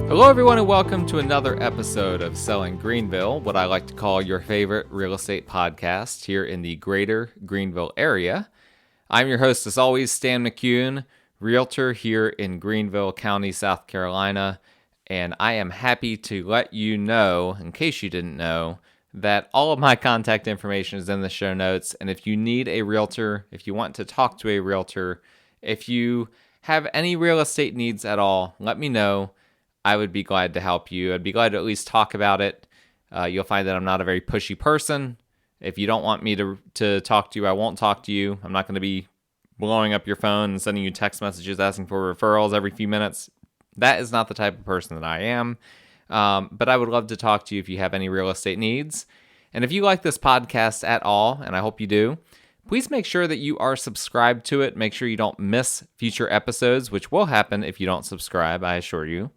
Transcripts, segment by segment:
Hello everyone and welcome to another episode of Selling Greenville, what I like to call your favorite real estate podcast here in the greater Greenville area. I'm your host as always, Stan McCune, realtor here in Greenville County, South Carolina, and I am happy to let you know, in case you didn't know, that all of my contact information is in the show notes, and if you need a realtor, if you want to talk to a realtor, if you have any real estate needs at all, let me know. I would be glad to help you. I'd be glad to at least talk about it. You'll find that I'm not a very pushy person. If you don't want me to talk to you, I won't talk to you. I'm not going to be blowing up your phone and sending you text messages asking for referrals every few minutes. That is not the type of person that I am. But I would love to talk to you if you have any real estate needs. And if you like this podcast at all, and I hope you do, please make sure that you are subscribed to it. Make sure you don't miss future episodes, which will happen if you don't subscribe, I assure you.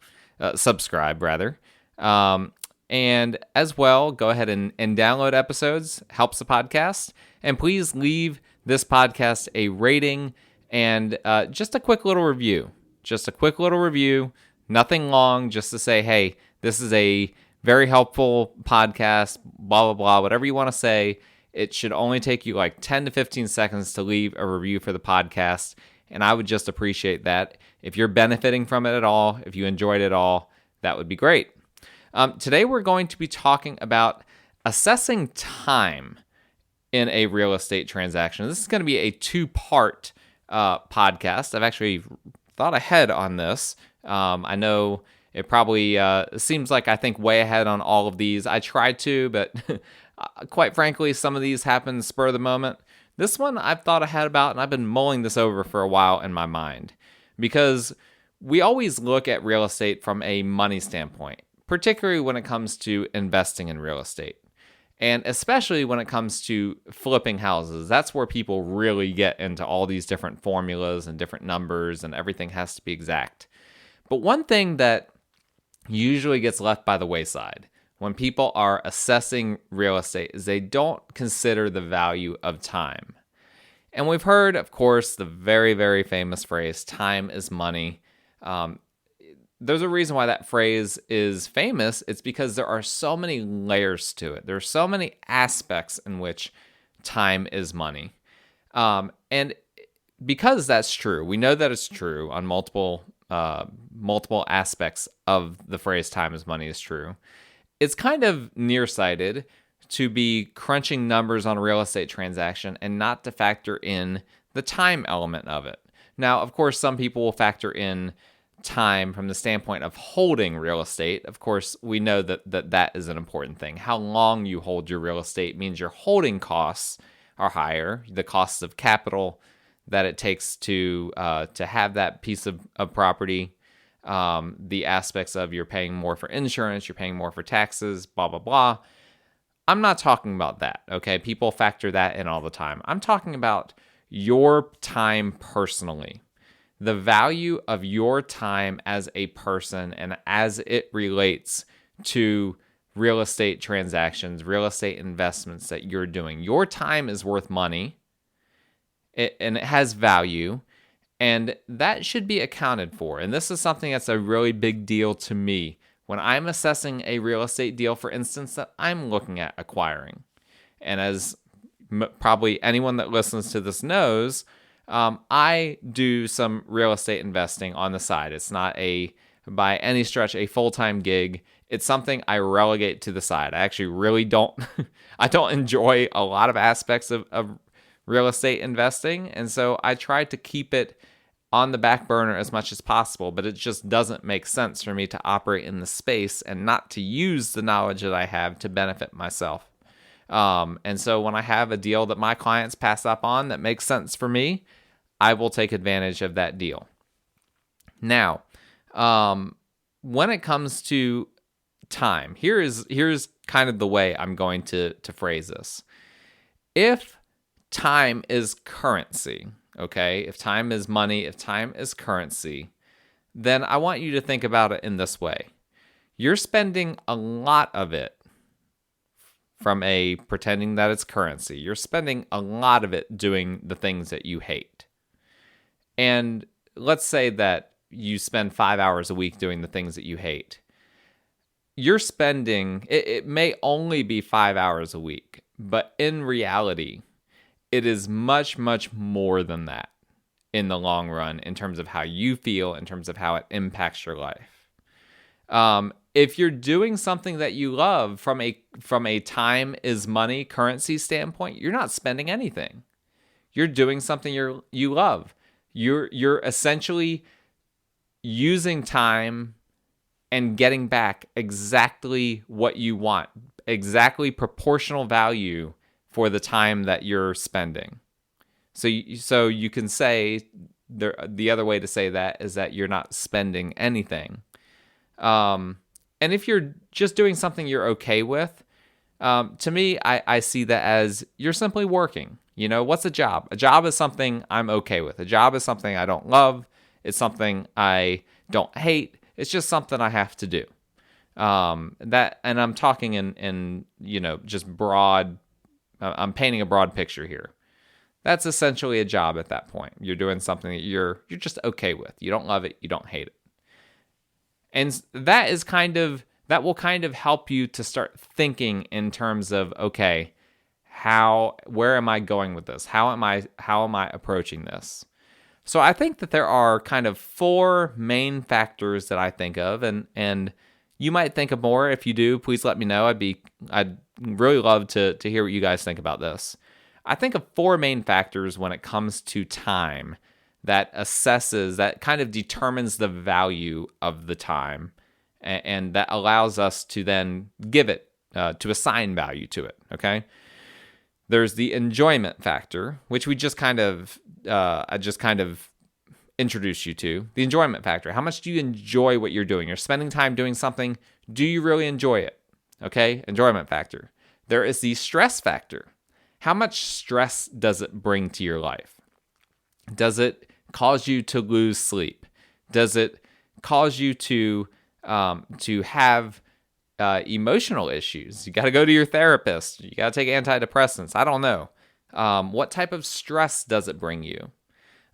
Subscribe, rather. And as well, go ahead and download episodes. Helps the podcast. And please leave this podcast a rating and just a quick little review. Just a quick little review. Nothing long, just to say, hey, this is a very helpful podcast, blah, blah, blah, whatever you want to say. It should only take you like 10 to 15 seconds to leave a review for the podcast. And I would just appreciate that. If you're benefiting from it at all, if you enjoyed it all, that would be great. Today we're going to be talking about assessing time in a real estate transaction. This is going to be a two-part podcast. I've actually thought ahead on this. I know it probably seems like I think way ahead on all of these. I try to, but quite frankly, some of these happen spur of the moment. This one I've thought ahead about, and I've been mulling this over for a while in my mind, because we always look at real estate from a money standpoint, particularly when it comes to investing in real estate, and especially when it comes to flipping houses. That's where people really get into all these different formulas and different numbers, and everything has to be exact. But one thing that usually gets left by the wayside when people are assessing real estate is they don't consider the value of time. And we've heard, of course, the very, very famous phrase, time is money. There's a reason why that phrase is famous. It's because there are so many layers to it. There are so many aspects in which time is money. And because that's true, we know that it's true on multiple aspects of the phrase time is money is true. It's kind of nearsighted to be crunching numbers on a real estate transaction and not to factor in the time element of it. Now, of course, some people will factor in time from the standpoint of holding real estate. Of course, we know that is an important thing. How long you hold your real estate means your holding costs are higher. The costs of capital that it takes to have that piece of property. The aspects of you're paying more for insurance, you're paying more for taxes, blah, blah, blah. I'm not talking about that, okay? People factor that in all the time. I'm talking about your time personally. The value of your time as a person and as it relates to real estate transactions, real estate investments that you're doing. Your time is worth money, and it has value. And that should be accounted for. And this is something that's a really big deal to me when I'm assessing a real estate deal, for instance, that I'm looking at acquiring. And as probably anyone that listens to this knows, I do some real estate investing on the side. It's not by any stretch, a full-time gig. It's something I relegate to the side. I actually really don't, I don't enjoy a lot of aspects of real estate investing. And so I try to keep it on the back burner as much as possible, but it just doesn't make sense for me to operate in the space and not to use the knowledge that I have to benefit myself. And so when I have a deal that my clients pass up on that makes sense for me, I will take advantage of that deal. Now, when it comes to time, here's kind of the way I'm going to phrase this. If time is currency, okay? If time is money, if time is currency, then I want you to think about it in this way. You're spending a lot of it from pretending that it's currency. You're spending a lot of it doing the things that you hate. And let's say that you spend 5 hours a week doing the things that you hate. You're spending, it may only be 5 hours a week, but in reality, it is much, much more than that in the long run in terms of how you feel, in terms of how it impacts your life. If you're doing something that you love from a time is money currency standpoint, you're not spending anything. You're doing something you love. You're essentially using time and getting back exactly what you want, exactly proportional value for the time that you're spending. So you can say, the other way to say that is that you're not spending anything. And if you're just doing something you're okay with, to me, I see that as you're simply working. What's a job? A job is something I'm okay with. A job is something I don't love. It's something I don't hate. It's just something I have to do. And I'm talking in just broad. I'm painting a broad picture here. That's essentially a job at that point. You're doing something that you're just okay with. You don't love it. You don't hate it. And that will kind of help you to start thinking in terms of, okay, where am I going with this? How am I approaching this? So I think that there are kind of 4 main factors that I think of, and you might think of more. If you do, please let me know. I'd really love to hear what you guys think about this. I think of 4 main factors when it comes to time that kind of determines the value of the time, and that allows us to then give it, to assign value to it, okay? There's the enjoyment factor, which I just kind of introduced you to. The enjoyment factor. How much do you enjoy what you're doing? You're spending time doing something. Do you really enjoy it? Okay, enjoyment factor. There is the stress factor. How much stress does it bring to your life? Does it cause you to lose sleep? Does it cause you to have emotional issues? You got to go to your therapist. You got to take antidepressants. I don't know. What type of stress does it bring you?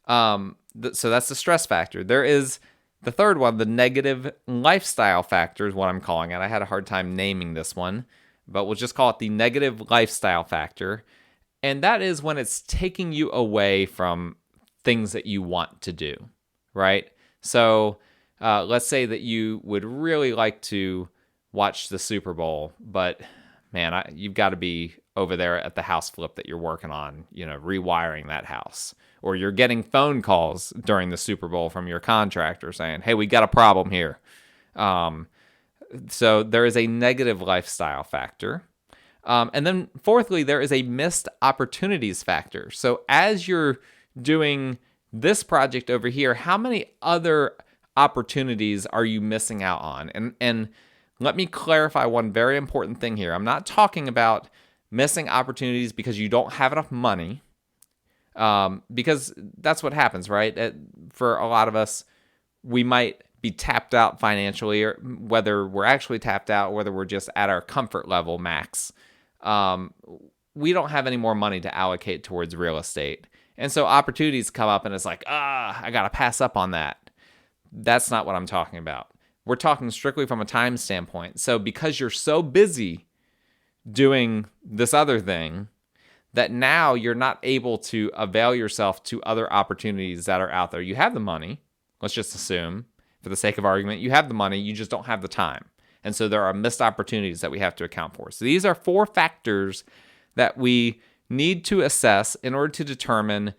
So that's the stress factor. There is the third one, the negative lifestyle factor is what I'm calling it. I had a hard time naming this one, but we'll just call it the negative lifestyle factor. And that is when it's taking you away from things that you want to do, right? So let's say that you would really like to watch the Super Bowl, but man, you've got to be over there at the house flip that you're working on, rewiring that house. Or you're getting phone calls during the Super Bowl from your contractor saying, hey, we got a problem here. So there is a negative lifestyle factor. And then fourthly, there is a missed opportunities factor. So as you're doing this project over here, how many other opportunities are you missing out on? And let me clarify one very important thing here. I'm not talking about missing opportunities because you don't have enough money, because that's what happens, right? For a lot of us, we might be tapped out financially, or whether we're actually tapped out, whether we're just at our comfort level max. We don't have any more money to allocate towards real estate. And so opportunities come up and it's like, I got to pass up on that. That's not what I'm talking about. We're talking strictly from a time standpoint. So because you're so busy doing this other thing, that now you're not able to avail yourself to other opportunities that are out there. You have the money. Let's just assume, for the sake of argument, you have the money, you just don't have the time. And so there are missed opportunities that we have to account for. So these are 4 factors that we need to assess in order to determine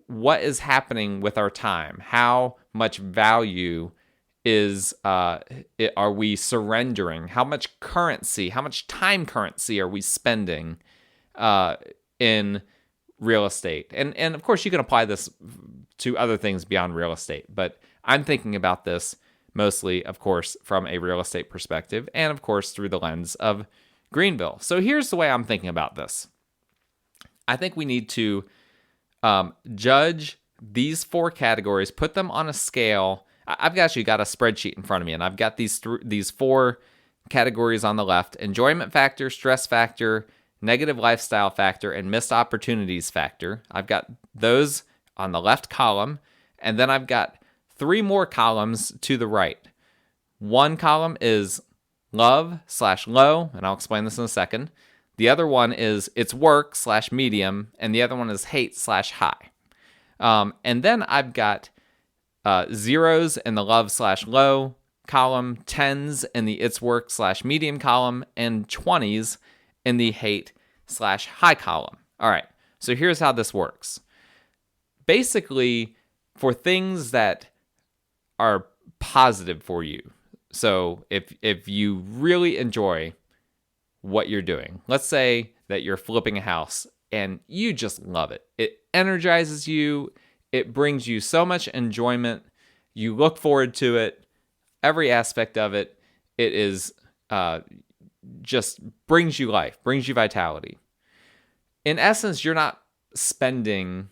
what is happening with our time. How much value are we surrendering? How much currency, how much time currency are we spending in real estate? And of course, you can apply this to other things beyond real estate, but I'm thinking about this mostly, of course, from a real estate perspective, and of course, through the lens of Greenville. So here's the way I'm thinking about this. I think we need to judge these 4 categories, put them on a scale. I've actually got a spreadsheet in front of me, and I've got these 4 categories on the left: enjoyment factor, stress factor, negative lifestyle factor, and missed opportunities factor. I've got those on the left column, and then I've got 3 more columns to the right. One column is love/low, and I'll explain this in a second. The other one is it's work/medium, and the other one is hate/high. And then I've got zeros in the love/low column, 10s in the it's work/medium column, and 20s in the hate/high column. All right, so here's how this works. Basically, for things that are positive for you, so if you really enjoy what you're doing, let's say that you're flipping a house and you just love it. It energizes you. It brings you so much enjoyment. You look forward to it. Every aspect of it, it is just brings you life, brings you vitality. In essence, you're not spending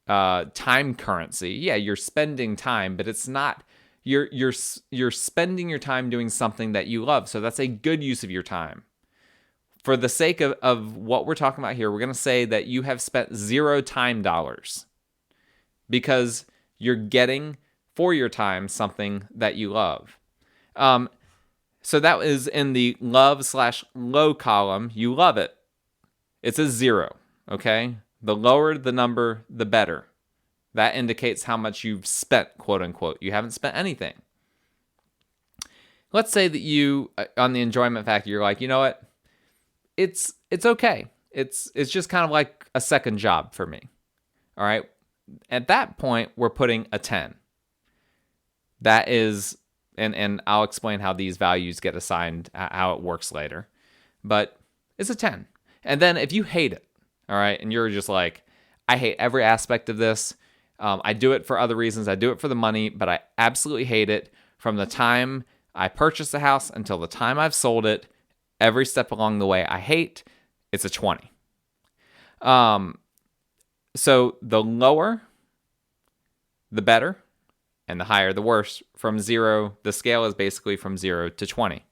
time currency. Yeah, you're spending time, but it's not. You're spending your time doing something that you love. So that's a good use of your time. For the sake of what we're talking about here, we're going to say that you have spent 0 time dollars because you're getting for your time something that you love. So that is in the love/low column. You love it. It's a 0, okay? The lower the number, the better. That indicates how much you've spent, quote unquote. You haven't spent anything. Let's say that you, on the enjoyment factor, you're like, you know what? It's okay. It's just kind of like a second job for me. All right. At that point, we're putting a 10. That is, and I'll explain how these values get assigned, how it works later. But it's a 10. And then if you hate it, all right, and you're just like, I hate every aspect of this. I do it for other reasons. I do it for the money, but I absolutely hate it. From the time I purchased the house until the time I've sold it, every step along the way I hate, it's a 20. So the lower, the better, and the higher, the worse. From 0, the scale is basically from 0 to 20.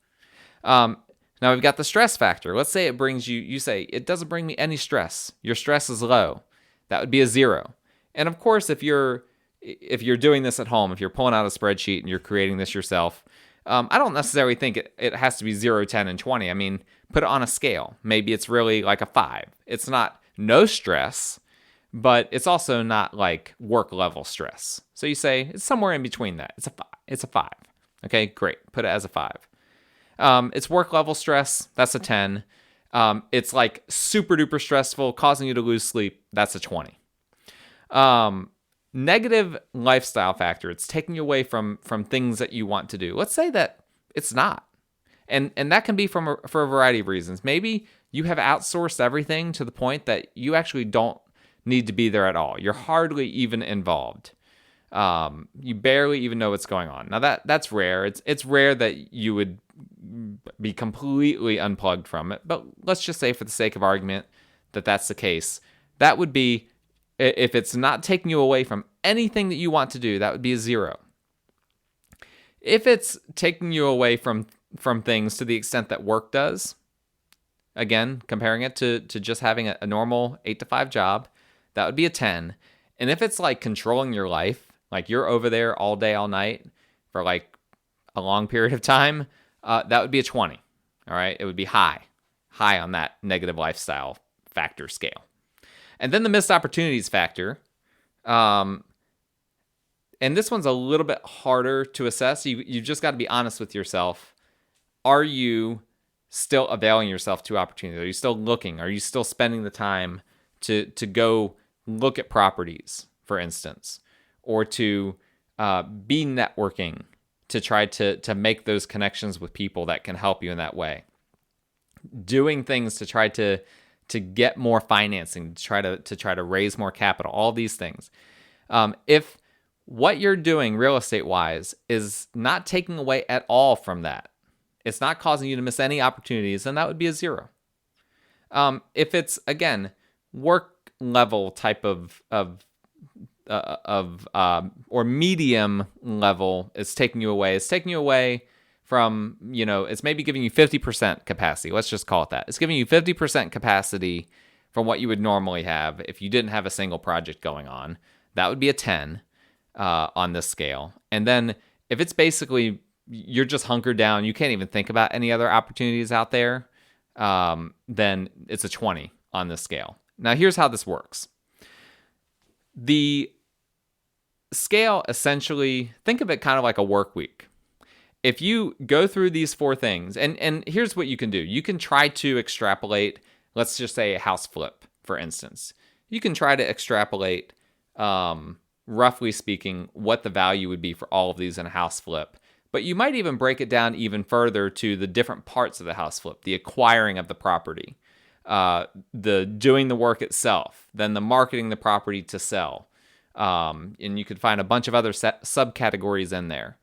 Now we've got the stress factor. Let's say it brings you, you say, it doesn't bring me any stress. Your stress is low. That would be a 0. And of course, if you're doing this at home, if you're pulling out a spreadsheet and you're creating this yourself, I don't necessarily think it has to be 0, 10, and 20. I mean, put it on a scale. Maybe it's really like a 5. It's not no stress, but it's also not like work level stress. So you say it's somewhere in between that. It's a 5. It's a 5. Okay, great. Put it as a 5. It's work level stress. That's a 10. It's like super duper stressful, causing you to lose sleep. That's a 20. Negative lifestyle factor. It's taking you away from things that you want to do. Let's say that it's not. And that can be for a variety of reasons. Maybe you have outsourced everything to the point that you actually don't need to be there at all. You're hardly even involved. You barely even know what's going on. Now that's rare. It's rare that you would be completely unplugged from it. But let's just say for the sake of argument that that's the case. That would be, if it's not taking you away from anything that you want to do, that would be a 0. If it's taking you away from things to the extent that work does, again, comparing it to just having a normal 8-to-5 job, that would be a 10. And if it's like controlling your life, like you're over there all day, all night for like a long period of time, that would be a 20. All right. It would be high on that negative lifestyle factor scale. And then the missed opportunities factor. And this one's a little bit harder to assess. You've just got to be honest with yourself. Are you still availing yourself to opportunities? Are you still looking? Are you still spending the time to go look at properties, for instance, or to be networking to try to make those connections with people that can help you in that way? Doing things to try to get more financing, to try to raise more capital, all these things. If what you're doing real estate wise is not taking away at all from that, it's not causing you to miss any opportunities, then that would be a 0. If it's, again, work level type of or medium level is taking you away. It's taking you away from, it's maybe giving you 50% capacity. Let's just call it that. It's giving you 50% capacity from what you would normally have if you didn't have a single project going on. That would be a 10. on this scale. And then if it's basically you're just hunkered down, you can't even think about any other opportunities out there, then it's a 20 on this scale. Now, here's how this works. The scale, essentially, think of it kind of like a work week. If you go through these 4 things, and here's what you can do. You can try to extrapolate, let's just say a house flip, for instance. You can try to extrapolate, roughly speaking, what the value would be for all of these in a house flip. But you might even break it down even further to the different parts of the house flip, the acquiring of the property, the doing the work itself, then the marketing the property to sell. And you could find a bunch of other subcategories in there.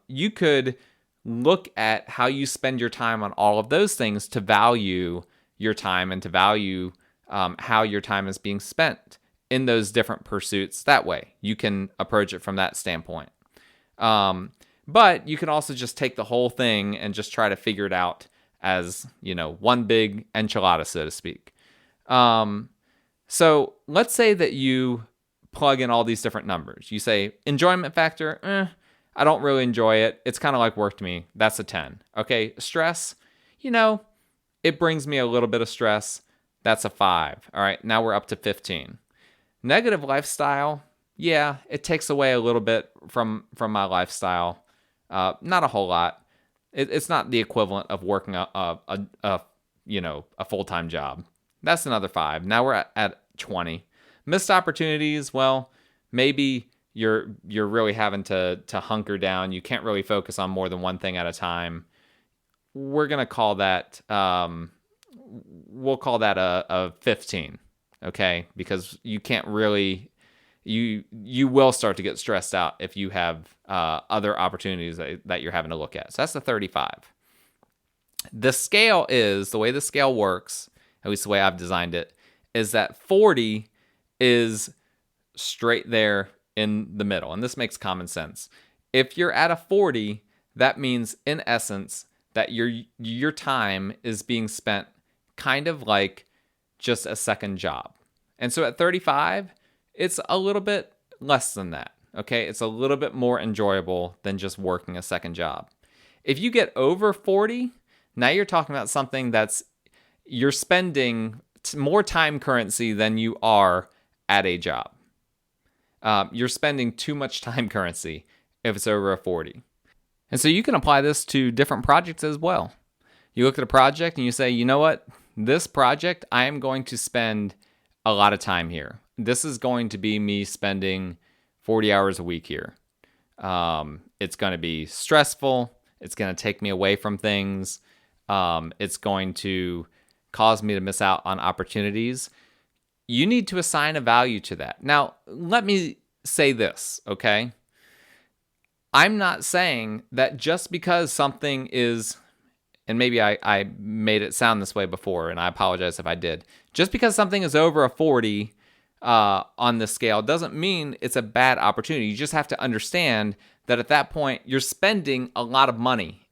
You could look at how you spend your time on all of those things to value your time and to value how your time is being spent in those different pursuits. That way, you can approach it from that standpoint. But you can also just take the whole thing and just try to figure it out as, one big enchilada, so to speak. So let's say that you plug in all these different numbers. You say enjoyment factor, I don't really enjoy it. It's kind of like work to me. That's a 10. Okay, stress, it brings me a little bit of stress. That's a 5. All right, now we're up to 15. Negative lifestyle, yeah, it takes away a little bit from my lifestyle. Not a whole lot. It's not the equivalent of working a full-time job. That's another 5. Now we're at 20. Missed opportunities, well, maybe you're really having to hunker down. You can't really focus on more than one thing at a time. We're gonna call that we'll call that a 15, okay? Because you can't really you will start to get stressed out if you have other opportunities that you're having to look at. So that's the 35. The way the scale works, at least the way I've designed it, is that 40 is straight there in the middle. And this makes common sense. If you're at a 40, that means in essence that your time is being spent kind of like just a second job. And so at 35, it's a little bit less than that. Okay, it's a little bit more enjoyable than just working a second job. If you get over 40, now you're talking about something you're spending more time currency than you are at a job. You're spending too much time currency if it's over a 40. And so you can apply this to different projects as well. You look at a project and you say, you know what? This project, I am going to spend a lot of time here. This is going to be me spending 40 hours a week here. It's going to be stressful. It's going to take me away from things. It's going to cause me to miss out on opportunities. You need to assign a value to that. Now, let me say this, okay? I'm not saying that just because something is, and maybe I made it sound this way before, and I apologize if I did. Just because something is over a 40 on the scale doesn't mean it's a bad opportunity. You just have to understand that at that point, you're spending a lot of money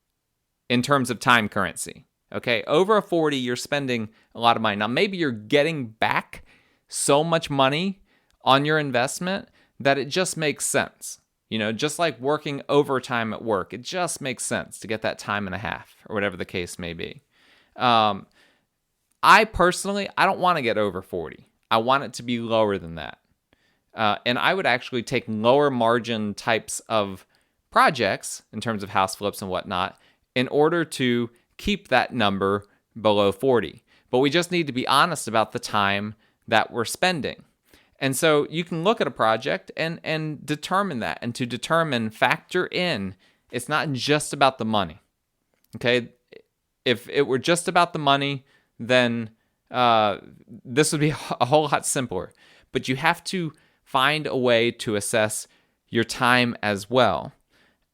in terms of time currency. Okay, over a 40, you're spending a lot of money. Now, maybe you're getting back so much money on your investment that it just makes sense. Just like working overtime at work, it just makes sense to get that time and a half or whatever the case may be. I personally, I don't want to get over 40. I want it to be lower than that. And I would actually take lower margin types of projects in terms of house flips and whatnot in order to keep that number below 40. But we just need to be honest about the time that we're spending. And so you can look at a project and determine that. And to determine, factor in, it's not just about the money. Okay? If it were just about the money, then this would be a whole lot simpler. But you have to find a way to assess your time as well.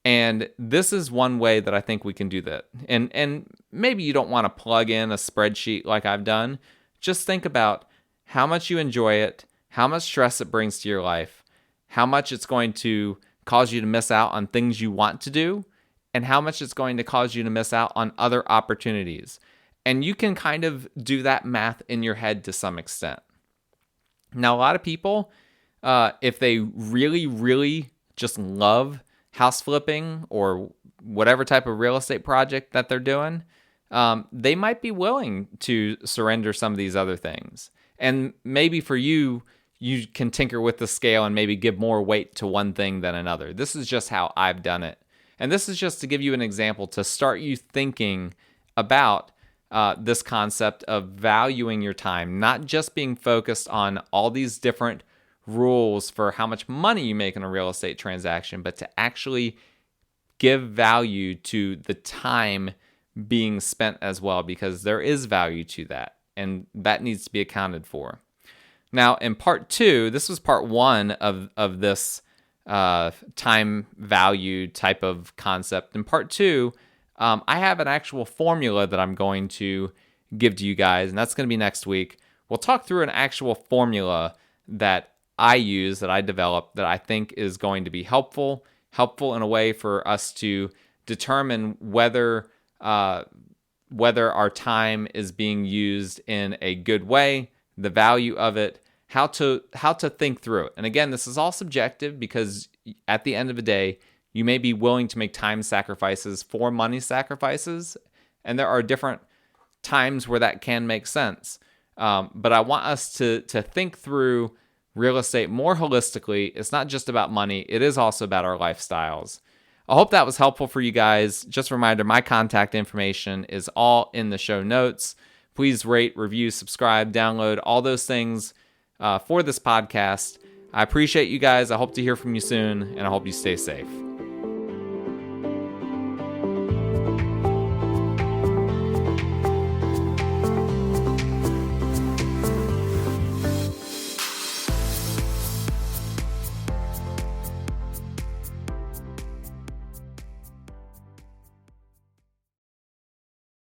And this is one way that I think we can do that. And maybe you don't want to plug in a spreadsheet like I've done. Just think about how much you enjoy it, how much stress it brings to your life, how much it's going to cause you to miss out on things you want to do, and how much it's going to cause you to miss out on other opportunities. And you can kind of do that math in your head to some extent. Now, a lot of people, if they really, really just love house flipping or whatever type of real estate project that they're doing, they might be willing to surrender some of these other things. And maybe for you, you can tinker with the scale and maybe give more weight to one thing than another. This is just how I've done it. And this is just to give you an example to start you thinking about this concept of valuing your time, not just being focused on all these different rules for how much money you make in a real estate transaction, but to actually give value to the time being spent as well, because there is value to that, and that needs to be accounted for. Now, in part 2, this was part 1 of this time value type of concept. In part 2, I have an actual formula that I'm going to give to you guys, and that's going to be next week. We'll talk through an actual formula that I use, that I developed, that I think is going to be helpful in a way for us to determine whether our time is being used in a good way, the value of it, how to think through it. And again, this is all subjective, because at the end of the day, you may be willing to make time sacrifices for money sacrifices, and there are different times where that can make sense. But I want us to think through real estate more holistically. It's not just about money. It is also about our lifestyles. I hope that was helpful for you guys. Just a reminder, my contact information is all in the show notes. Please rate, review, subscribe, download, all those things for this podcast. I appreciate you guys. I hope to hear from you soon, and I hope you stay safe.